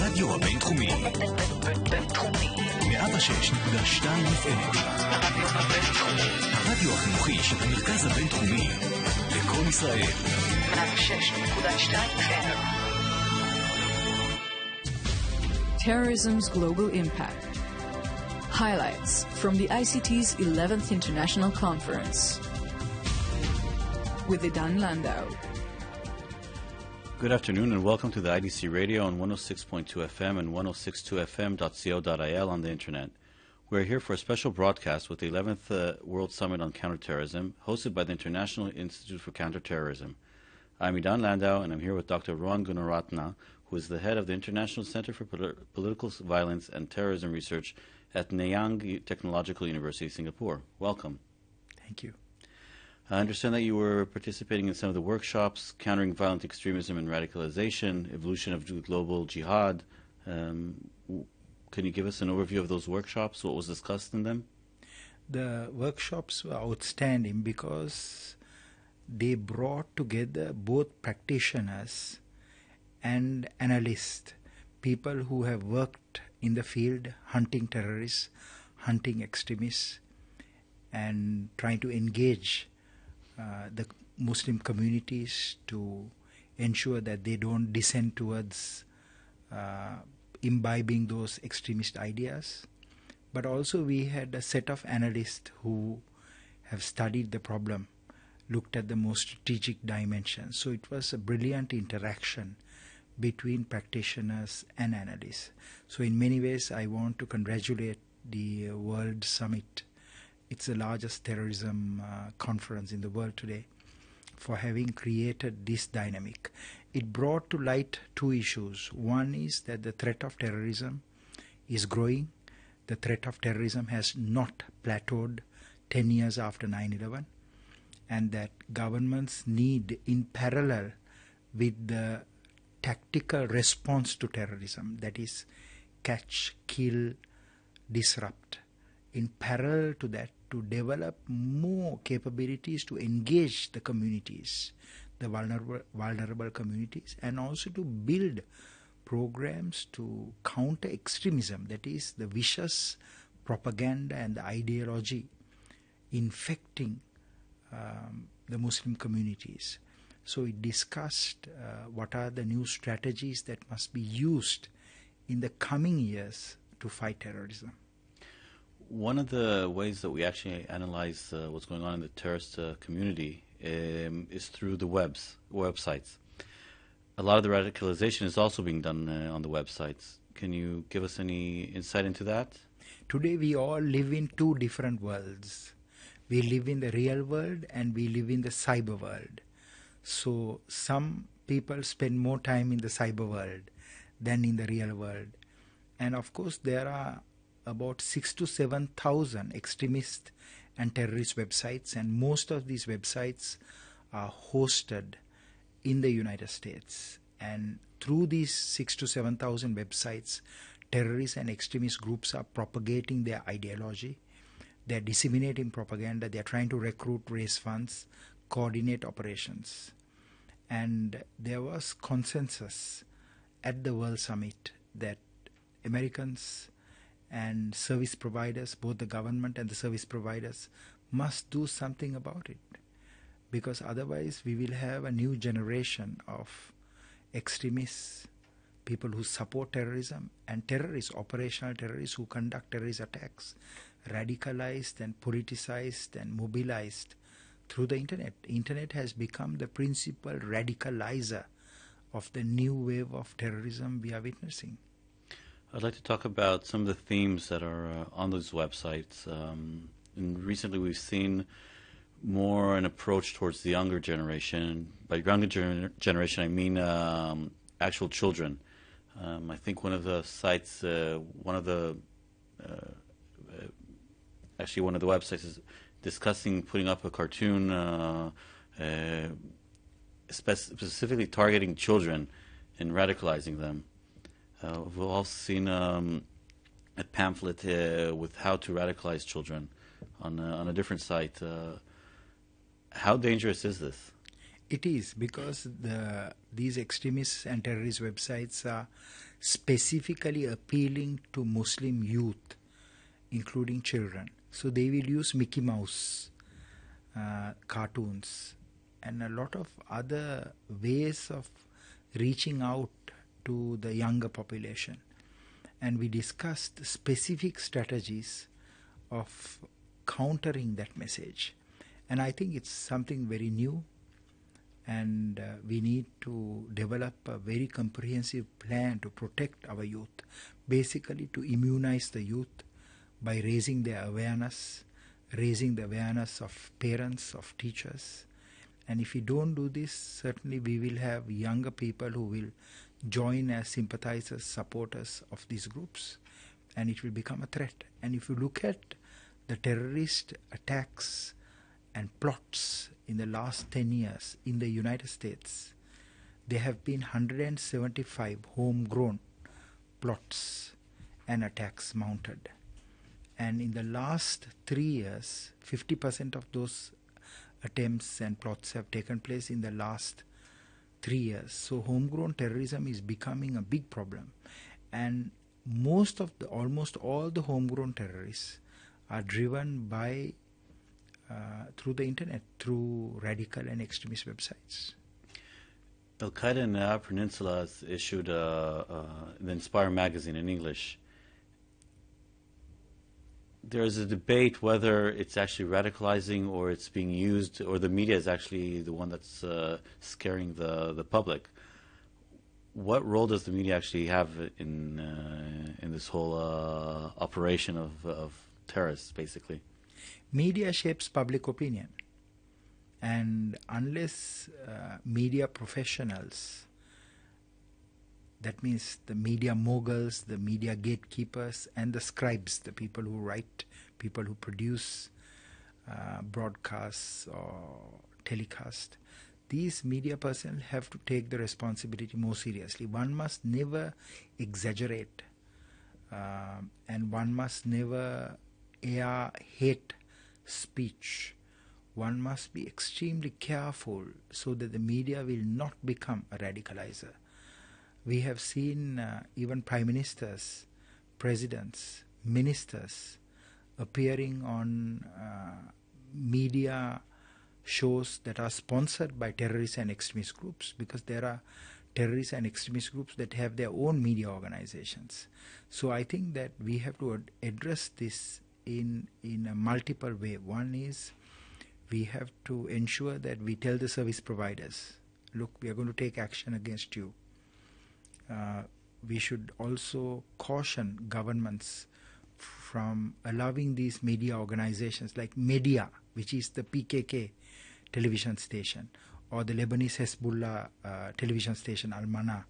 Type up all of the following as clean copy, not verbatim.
הרדיו הבינתחומי. בינתחומי. 106.2 FM. הרדיו החינוכי של המרכז הבינתחומי. לכל ישראל. 106.2 FM. Terrorism's global impact. Highlights from the ICT's 11th International Conference. With Laden Landau. Good afternoon and welcome to the IDC Radio on 106.2 FM and 106.2fm.co.il on the internet. We're here for a special broadcast with the 11th World Summit on Counter Terrorism, hosted by the International Institute for Counter Terrorism. I'm Laden Landau and I'm here with Dr. Rohan Gunaratna, who is the head of the International Center for Political Violence and Terrorism Research at Nanyang Technological University, Singapore. Welcome. Thank you. I understand that you were participating in some of the workshops, countering violent extremism and radicalization, evolution of global jihad. Can you give us an overview of those workshops, what was discussed in them? The workshops were outstanding because they brought together both practitioners and analysts, people who have worked in the field hunting terrorists, hunting extremists, and trying to engage the Muslim communities to ensure that they don't descend towards imbibing those extremist ideas. But also we had a set of analysts who have studied the problem, looked at the more strategic dimensions. So it was a brilliant interaction between practitioners and analysts. So in many ways I want to congratulate the World Summit. It's the largest terrorism conference in the world today, for having created this dynamic. It brought to light two issues. One is that the threat of terrorism is growing. The threat of terrorism has not plateaued 10 years after 9/11, and that governments need, in parallel with the tactical response to terrorism, that is catch, kill, disrupt, in parallel to that, to develop more capabilities to engage the communities, the vulnerable communities, and also to build programs to counter extremism, that is the vicious propaganda and the ideology infecting the Muslim communities. So it discussed what are the new strategies that must be used in the coming years to fight terrorism. One of the ways that we actually analyze what's going on in the terrorist community is through the websites. A lot of the radicalization is also being done on the websites. Can you give us any insight into that? Today we all live in two different worlds. We live in the real world and we live in the cyber world. So some people spend more time in the cyber world than in the real world. And of course there are about 6,000 to 7,000 extremist and terrorist websites, and most of these websites are hosted in the United States. And through these 6,000 to 7,000 websites, terrorist and extremist groups are propagating their ideology. They're disseminating propaganda. They're trying to recruit, raise funds, coordinate operations. And there was consensus at the World Summit that Americans and service providers, both the government and the service providers, must do something about it. Because otherwise we will have a new generation of extremists, people who support terrorism, and terrorists, operational terrorists who conduct terrorist attacks, radicalized and politicized and mobilized through the internet. Internet has become the principal radicalizer of the new wave of terrorism we are witnessing. I'd like to talk about some of the themes that are on those websites. And recently we've seen more an approach towards the younger generation. By younger generation, I mean actual children. I think one of the sites, one of the websites is discussing putting up a cartoon specifically targeting children and radicalizing them. We've also seen a pamphlet with how to radicalize children on a different site. How dangerous is this? It is, because these extremist and terrorist websites are specifically appealing to Muslim youth, including children. So they will use Mickey Mouse cartoons and a lot of other ways of reaching out to the younger population. And we discussed specific strategies of countering that message. And I think it's something very new, and we need to develop a very comprehensive plan to protect our youth, basically to immunize the youth by raising their awareness, raising the awareness of parents, of teachers. And if we don't do this, certainly we will have younger people who will join as sympathizers, supporters of these groups, and it will become a threat. And if you look at the terrorist attacks and plots in the last 10 years in the United States, there have been 175 homegrown plots and attacks mounted. And in the last 3 years, 50% of those attempts and plots have taken place in the last 3 years. So homegrown terrorism is becoming a big problem. And almost all the homegrown terrorists are driven by through the internet, through radical and extremist websites. Al-Qaeda in the Arab Peninsula has issued the Inspire magazine in English. There's a debate whether it's actually radicalizing or it's being used, or the media is actually the one that's scaring the public. What role does the media actually have in this whole operation of terrorists, basically? Media shapes public opinion, and unless media professionals, that means the media moguls, the media gatekeepers, and the scribes, the people who write, people who produce broadcasts or telecast, these media personnel have to take the responsibility more seriously. One must never exaggerate, and one must never air hate speech. One must be extremely careful so that the media will not become a radicalizer. We have seen even prime ministers, presidents, ministers appearing on media shows that are sponsored by terrorist and extremist groups, because there are terrorist and extremist groups that have their own media organizations. So I think that we have to address this in a multiple way. One is we have to ensure that we tell the service providers, look, we are going to take action against you. We should also caution governments from allowing these media organizations like Media, which is the PKK television station, or the Lebanese Hezbollah television station, Al-Mana,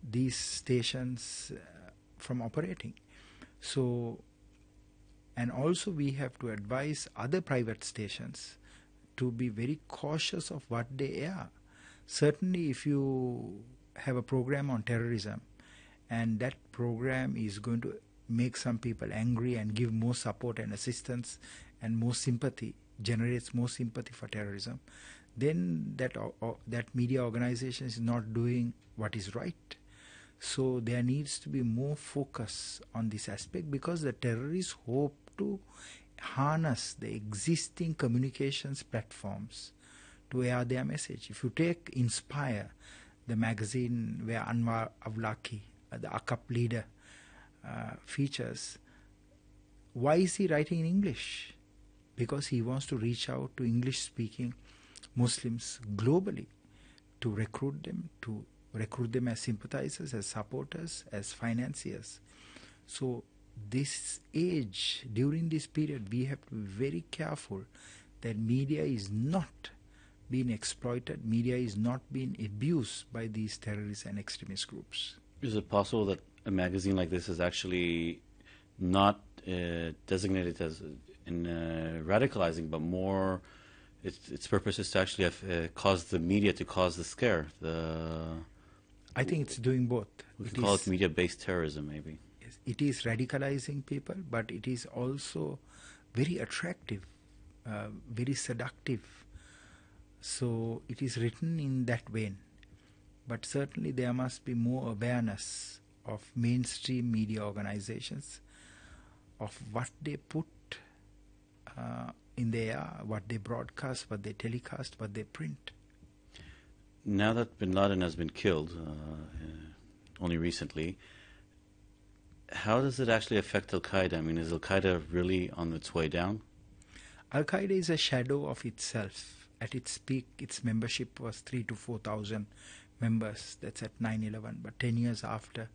these stations from operating. So, and also we have to advise other private stations to be very cautious of what they air. Certainly if you have a program on terrorism and that program is going to make some people angry and give more support and assistance and more sympathy, generates more sympathy for terrorism, then that media organization is not doing what is right. So there needs to be more focus on this aspect, because the terrorists hope to harness the existing communications platforms to air their message. If you take Inspire, the magazine where Anwar Awlaki, the AKAP leader, features, why is he writing in English? Because he wants to reach out to English-speaking Muslims globally, to recruit them as sympathizers, as supporters, as financiers. So this age, during this period, we have to be very careful that media is not being exploited, media is not being abused by these terrorist and extremist groups. Is it possible that a magazine like this is actually not designated as radicalizing, but more its purpose is to actually have cause the media to cause the scare? I think it's doing both. We can call it media-based terrorism, maybe. Yes, it is radicalizing people, but it is also very attractive, very seductive, So it is written in that vein. But certainly there must be more awareness of mainstream media organizations of what they put in the air, what they broadcast, what they telecast, what they print. Now that bin Laden has been killed, only recently, how does it actually affect Al-Qaeda? I mean, is Al-Qaeda really on its way down? Al-Qaeda is a shadow of itself. At its peak, its membership was 3,000 to 4,000 members. That's at 9/11. But 10 years after,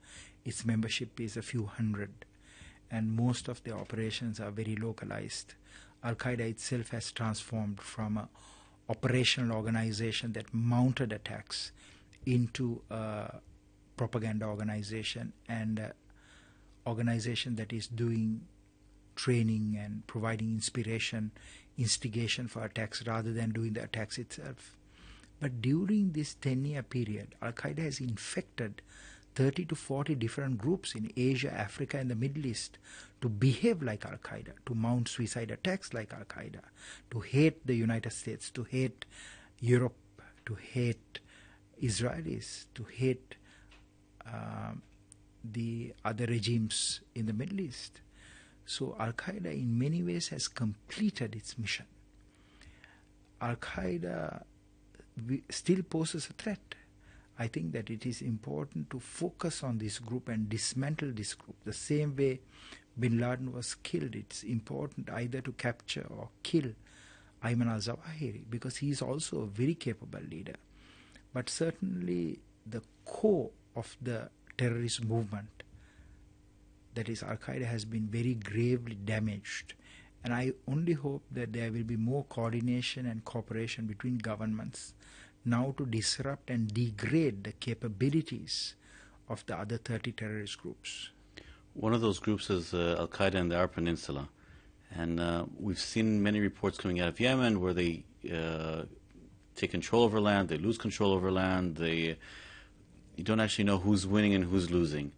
its membership is a few hundred. And most of their operations are very localized. Al-Qaeda itself has transformed from an operational organization that mounted attacks into a propaganda organization and an organization that is doing training and providing inspiration, instigation for attacks rather than doing the attacks itself. But during this 10-year period, Al-Qaeda has infected 30 to 40 different groups in Asia, Africa, and the Middle East to behave like Al-Qaeda, to mount suicide attacks like Al-Qaeda, to hate the United States, to hate Europe, to hate Israelis, to hate the other regimes in the Middle East. So Al-Qaeda in many ways has completed its mission. Al-Qaeda still poses a threat. I think that it is important to focus on this group and dismantle this group. The same way bin Laden was killed, it's important either to capture or kill Ayman al-Zawahiri because he is also a very capable leader. But certainly the core of the terrorist movement, that is Al-Qaeda, has been very gravely damaged. And I only hope that there will be more coordination and cooperation between governments now to disrupt and degrade the capabilities of the other 30 terrorist groups. One of those groups is Al-Qaeda in the Arab Peninsula. And we've seen many reports coming out of Yemen where they take control over land, they lose control over land, you don't actually know who's winning and who's losing.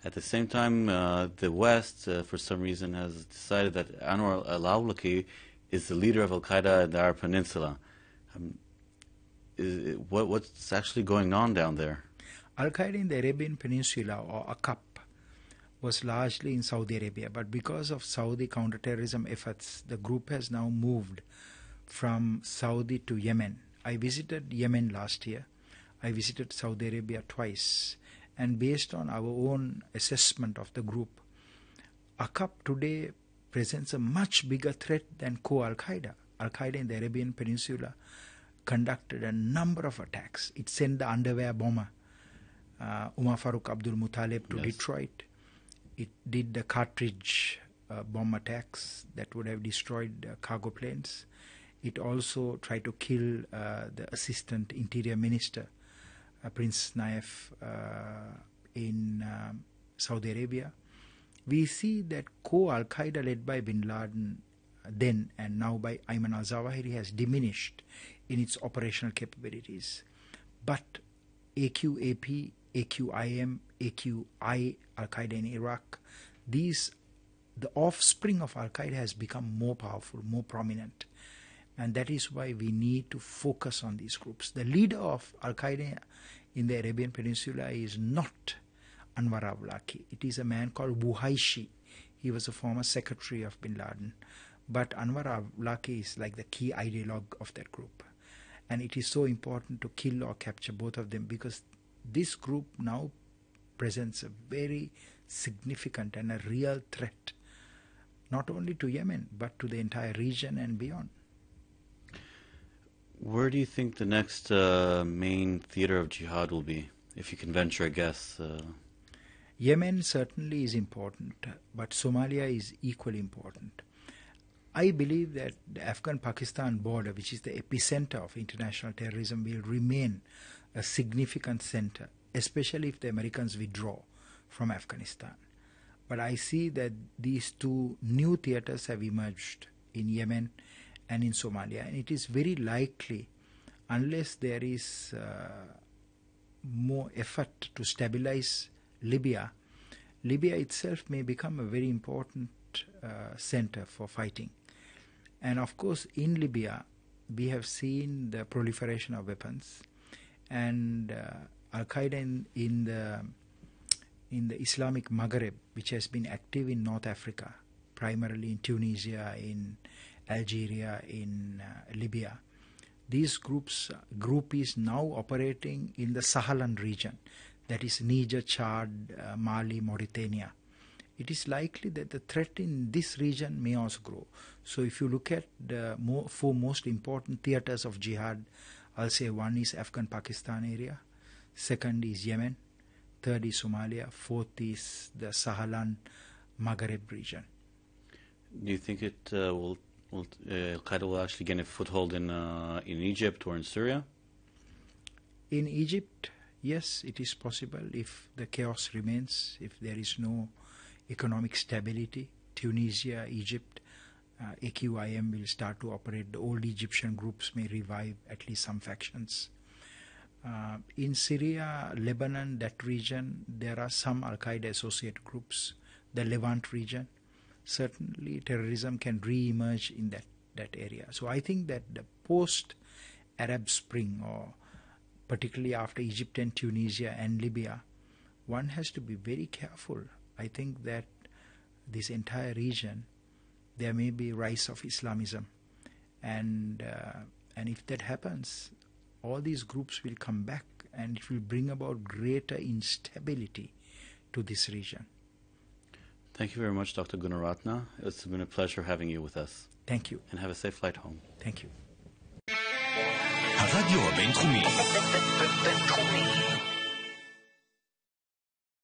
At the same time, the West, for some reason, has decided that Anwar al-Awlaki is the leader of Al-Qaeda in the Arab Peninsula. What's actually going on down there? Al-Qaeda in the Arabian Peninsula, or AQAP, was largely in Saudi Arabia, but because of Saudi counter-terrorism efforts, the group has now moved from Saudi to Yemen. I visited Yemen last year. I visited Saudi Arabia twice. And based on our own assessment of the group, AQAP today presents a much bigger threat than Al-Qaeda. Al-Qaeda in the Arabian Peninsula conducted a number of attacks. It sent the underwear bomber, Umar Farooq Abdul Muttalib, to Detroit. It did the cartridge bomb attacks that would have destroyed cargo planes. It also tried to kill the assistant interior minister, Prince Naif, in Saudi Arabia. We see that Al-Qaeda led by bin Laden then and now by Ayman al-Zawahiri has diminished in its operational capabilities. But AQAP, AQIM, AQI, Al-Qaeda in Iraq, the offspring of Al-Qaeda has become more powerful, more prominent. And that is why we need to focus on these groups. The leader of Al-Qaeda in the Arabian Peninsula is not Anwar al-Awlaki. It is a man called Buhaishi. He was a former secretary of bin Laden. But Anwar al-Awlaki is like the key ideologue of that group. And it is so important to kill or capture both of them because this group now presents a very significant and a real threat, not only to Yemen, but to the entire region and beyond. Where do you think the next main theater of jihad will be, if you can venture a guess? Yemen certainly is important, but Somalia is equally important. I believe that the Afghan-Pakistan border, which is the epicenter of international terrorism, will remain a significant center, especially if the Americans withdraw from Afghanistan. But I see that these two new theaters have emerged in Yemen and in Somalia, and it is very likely, unless there is more effort to stabilize Libya itself may become a very important center for fighting. And of course, in Libya, we have seen the proliferation of weapons, and Al-Qaeda in the Islamic Maghreb, which has been active in North Africa, primarily in Tunisia, in Algeria, in Libya. These group is now operating in the Sahalan region, that is Niger, Chad, Mali, Mauritania. It is likely that the threat in this region may also grow. So if you look at the four most important theaters of jihad, I'll say one is Afghan-Pakistan area, second is Yemen, third is Somalia, fourth is the Sahalan Maghreb region. Do you think Al-Qaeda will actually gain a foothold in Egypt or in Syria? In Egypt, yes, it is possible if the chaos remains, if there is no economic stability. Tunisia, Egypt, AQIM will start to operate. The old Egyptian groups may revive, at least some factions. In Syria, Lebanon, that region, there are some Al-Qaeda associate groups. The Levant region, certainly terrorism can re-emerge in that area. So I think that the post-Arab Spring, or particularly after Egypt and Tunisia and Libya, one has to be very careful. I think that this entire region, there may be rise of Islamism, and if that happens, all these groups will come back, and it will bring about greater instability to this region. Thank you very much, Dr. Gunaratna. It's been a pleasure having you with us. Thank you. And have a safe flight home. Thank you. הרדיו הבינתחומי